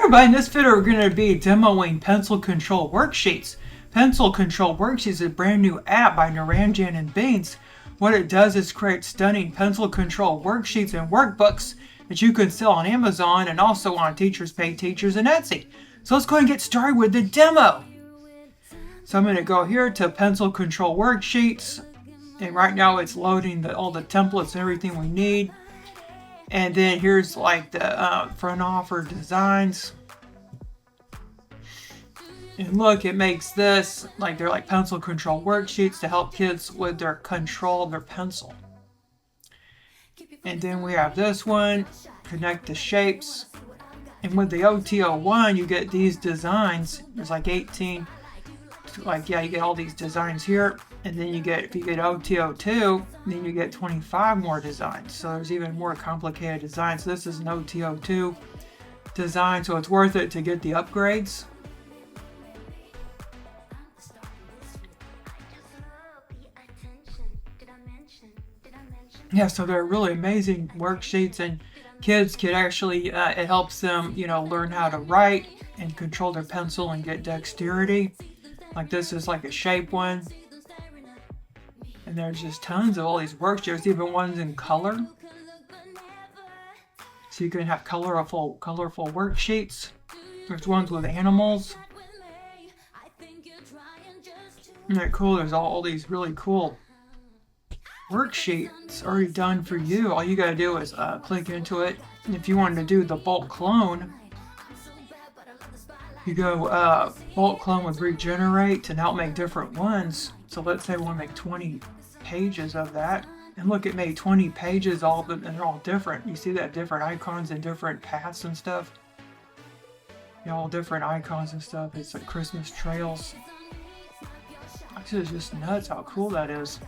everybody, in this video we're going to be demoing Pencil Control Worksheets. Pencil Control Worksheets is a brand new app by Naranjan and Beans. What it does is create stunning pencil control worksheets and workbooks that you can sell on Amazon and also on Teachers Pay Teachers and Etsy. So let's go ahead and get started with the demo. So I'm going to go here to Pencil Control Worksheets, and right now it's loading all the templates and everything we need. And then here's like the front offer designs. And look, it makes this, like they're like pencil control worksheets to help kids with their control of their pencil. And then we have this one, connect the shapes. And with the OTO1, you get these designs. There's like 18, you get all these designs here. And then if you get OTO2, then you get 25 more designs. So there's even more complicated designs. So this is an OTO2 design, so it's worth it to get the upgrades. Yeah, so they're really amazing worksheets, and kids can actually, it helps them, learn how to write and control their pencil and get dexterity. Like this is like a shape one. And there's just tons of all these worksheets. There's even ones in color. So you can have colorful worksheets. There's ones with animals. Isn't that cool? There's all these really cool worksheets already done for you. All you gotta do is click into it. And if you wanted to do the bulk clone, you go bulk clone with regenerate and help make different ones. So let's say we want to make 20 pages of that. And look, it made 20 pages, all of them, and they're all different. You see that different icons and different paths and stuff. All different icons and stuff. It's like Christmas trails. This is just nuts how cool that is.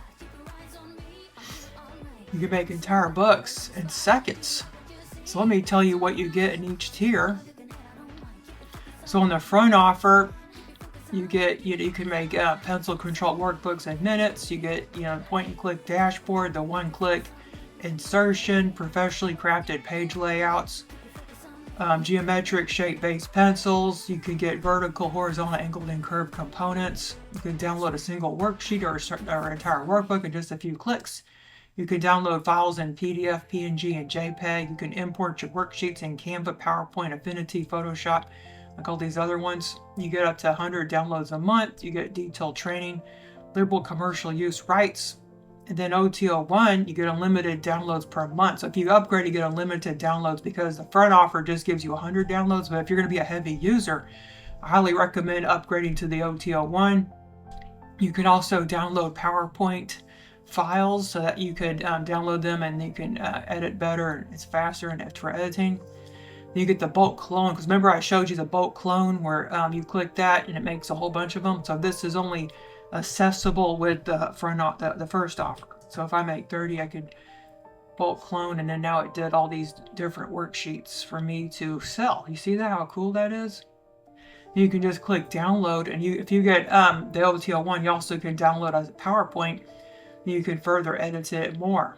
You can make entire books in seconds. So let me tell you what you get in each tier. So on the front offer, you get, you can make pencil control workbooks in minutes. You get, point and click dashboard, the one click insertion, professionally crafted page layouts, geometric shape based pencils. You can get vertical, horizontal, angled, and curved components. You can download a single worksheet or entire workbook in just a few clicks. You can download files in PDF, PNG, and JPEG. You can import your worksheets in Canva, PowerPoint, Affinity, Photoshop, like all these other ones. You get up to 100 downloads a month. You get detailed training, liberal commercial use rights. And then OTO1, you get unlimited downloads per month. So if you upgrade, you get unlimited downloads because the front offer just gives you 100 downloads. But if you're going to be a heavy user, I highly recommend upgrading to the OTO1. You can also download PowerPoint files so that you could download them and you can edit better. It's faster and it's for editing. You get the bulk clone, because remember I showed you the bulk clone where you click that and it makes a whole bunch of them. So this is only accessible with the the first offer. So if I make 30, I could bulk clone, and then now it did all these different worksheets for me to sell. You see that, how cool that is? You can just click download, and if you get the OTO1, you also can download as a PowerPoint. You can further edit it more.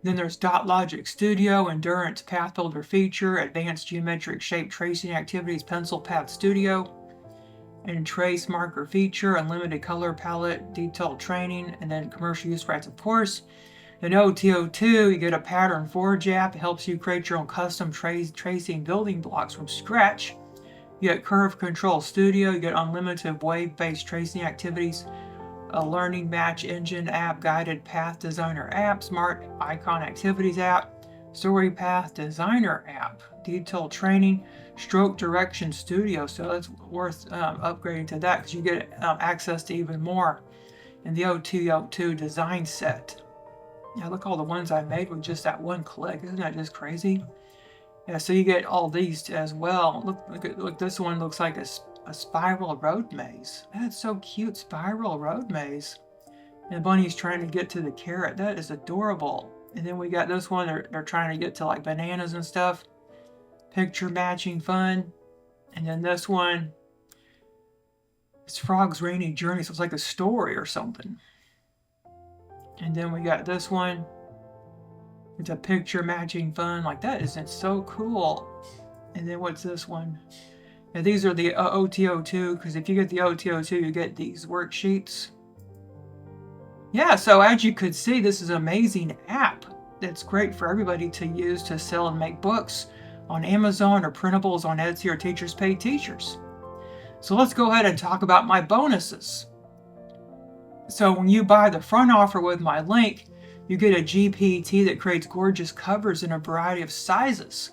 Then there's Dot Logic Studio, Endurance Path Builder Feature, Advanced Geometric Shape Tracing Activities, Pencil Path Studio, and Trace Marker Feature, Unlimited Color Palette, Detailed Training, and then Commercial Use Rights, of course. In OTO2, you get a Pattern Forge app. It helps you create your own custom tracing building blocks from scratch. You get Curve Control Studio. You get unlimited wave-based tracing activities, a Learning Match Engine app, Guided Path Designer app, Smart Icon Activities app, Story Path Designer app, Detailed Training, Stroke Direction Studio. So it's worth upgrading to that because you get access to even more in the OTO2 design set. Yeah, look all the ones I made with just that one click. Isn't that just crazy? Yeah, so you get all these as well. Look, this one looks like a spiral road maze. That's so cute, spiral road maze. And the bunny's trying to get to the carrot. That is adorable. And then we got this one, they're trying to get to like bananas and stuff. Picture matching fun. And then this one, it's Frog's Rainy Journey, so it's like a story or something. And then we got this one. It's a picture matching fun. Like, that isn't so cool. And then what's this one? Now these are the OTO2, because if you get the OTO2, you get these worksheets. Yeah, so as you could see, this is an amazing app that's great for everybody to use to sell and make books on Amazon or printables on Etsy or Teachers Pay Teachers. So let's go ahead and talk about my bonuses. So when you buy the front offer with my link, you get a GPT that creates gorgeous covers in a variety of sizes.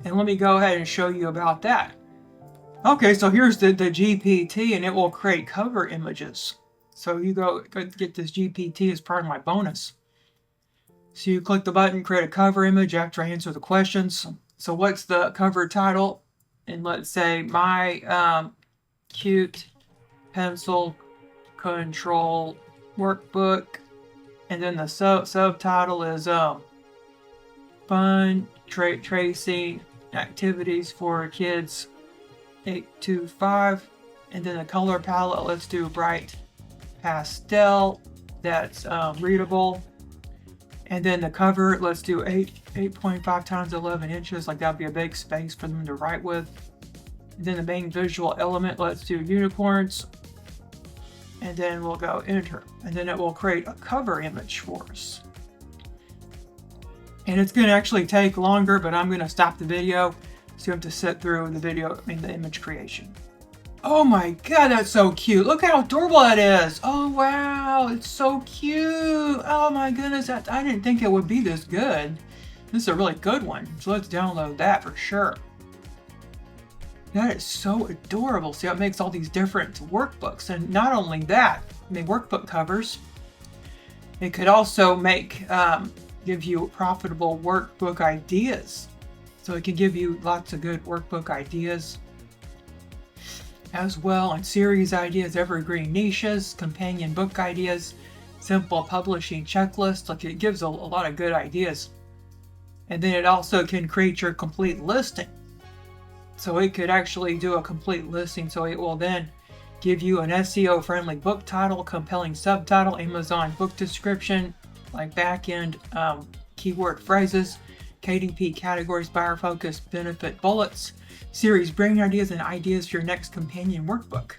And let me go ahead and show you about that. Okay, so here's the GPT, and it will create cover images. So you go get this GPT as part of my bonus. So you click the button, create a cover image after I answer the questions. So what's the cover title? And let's say my cute pencil control workbook. And then the subtitle is fun tracing activities for kids 8 to 5. And then the color palette, let's do bright pastel. That's readable. And then the cover, let's do 8.5 times 11 inches. Like, that'd be a big space for them to write with. And then the main visual element, let's do unicorns. And then we'll go enter. And then it will create a cover image for us. And it's going to actually take longer, but I'm going to stop the video so you have to sit through the the image creation. Oh my god, that's so cute. Look how adorable that is. Oh wow, it's so cute. Oh my goodness, I didn't think it would be this good. This is a really good one. So let's download that for sure. That is so adorable. See how it makes all these different workbooks. And not only that, workbook covers. It could also give you profitable workbook ideas. So it can give you lots of good workbook ideas as well, and series ideas, evergreen niches, companion book ideas, simple publishing checklist. Like, it gives a lot of good ideas. And then it also can create your complete listing. So it could actually do a complete listing. So it will then give you an SEO friendly book title, compelling subtitle, Amazon book description, like back-end keyword phrases, KDP categories, buyer focus, benefit bullets, series brain ideas, and ideas for your next companion workbook.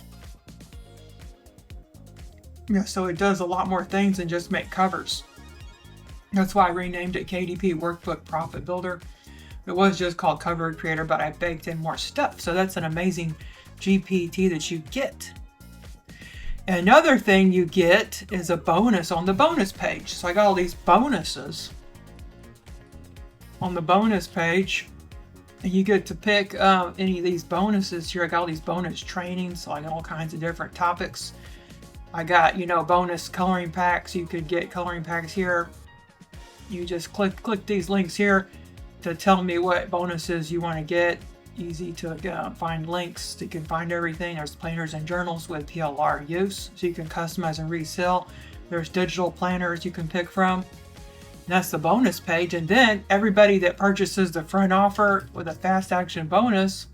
Yeah, so it does a lot more things than just make covers. That's why I renamed it KDP Workbook Profit Builder. It was just called Cover Creator, but I baked in more stuff. So that's an amazing GPT that you get. Another thing you get is a bonus on the bonus page. So I got all these bonuses on the bonus page. And you get to pick any of these bonuses here. I got all these bonus trainings, so I got all kinds of different topics. I got, bonus coloring packs. You could get coloring packs here. You just click these links here to tell me what bonuses you want to get. Easy to find links. So you can find everything. There's planners and journals with PLR use, so you can customize and resell. There's digital planners you can pick from. That's the bonus page. And then everybody that purchases the front offer with a fast action bonus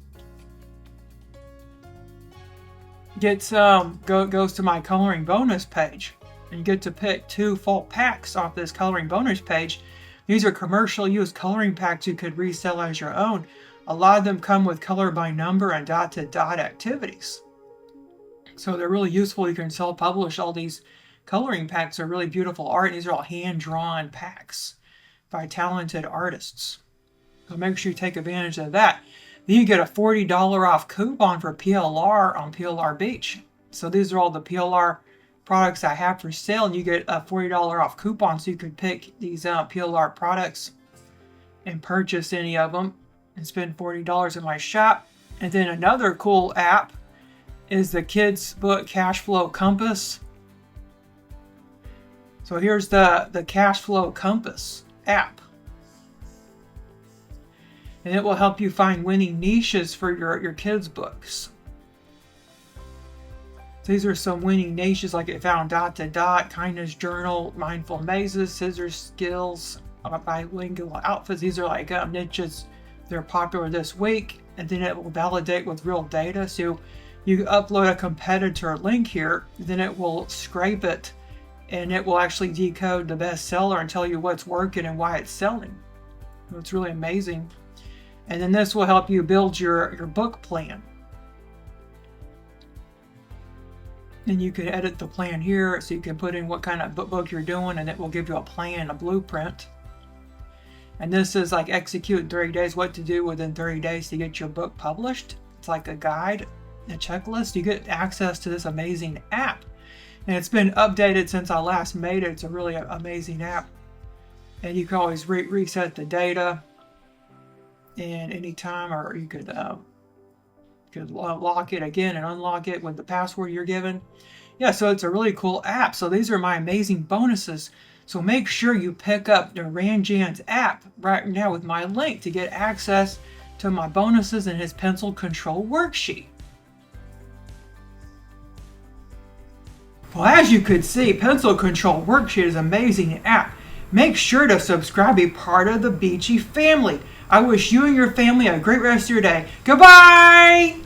gets goes to my coloring bonus page, and you get to pick 2 full packs off this coloring bonus page. These are commercial use coloring packs you could resell as your own. A lot of them come with color by number and dot-to-dot activities, so they're really useful. You can self-publish all these coloring packs. Are really beautiful art. These are all hand-drawn packs by talented artists. So make sure you take advantage of that. Then you get a $40 off coupon for PLR on PLR Beach. So these are all the PLR products I have for sale, and you get a $40 off coupon, so you can pick these PLR products and purchase any of them and spend $40 in my shop. And then another cool app is the Kids Book Cash Flow Compass. So here's the Cash Flow Compass app. And it will help you find winning niches for your kids' books. So these are some winning niches, like it found dot-to-dot, kindness journal, mindful mazes, scissors skills, bilingual outfits. These are like niches that are popular this week. And then it will validate with real data. So you upload a competitor link here, then it will scrape it and it will actually decode the bestseller and tell you what's working and why it's selling. It's really amazing. And then this will help you build your book plan. And you can edit the plan here, so you can put in what kind of book you're doing, and it will give you a plan, a blueprint. And this is like execute in 30 days, what to do within 30 days to get your book published. It's like a guide, a checklist. You get access to this amazing app. And it's been updated since I last made it. It's a really amazing app. And you can always reset the data and anytime, or you could lock it again and unlock it with the password you're given. Yeah, so it's a really cool app. So these are my amazing bonuses. So make sure you pick up the Ranjan's app right now with my link to get access to my bonuses and his pencil control worksheet. Well, as you could see, Pencil Control Worksheet is an amazing app. Make sure to subscribe, be part of the Beachy family. I wish you and your family a great rest of your day. Goodbye!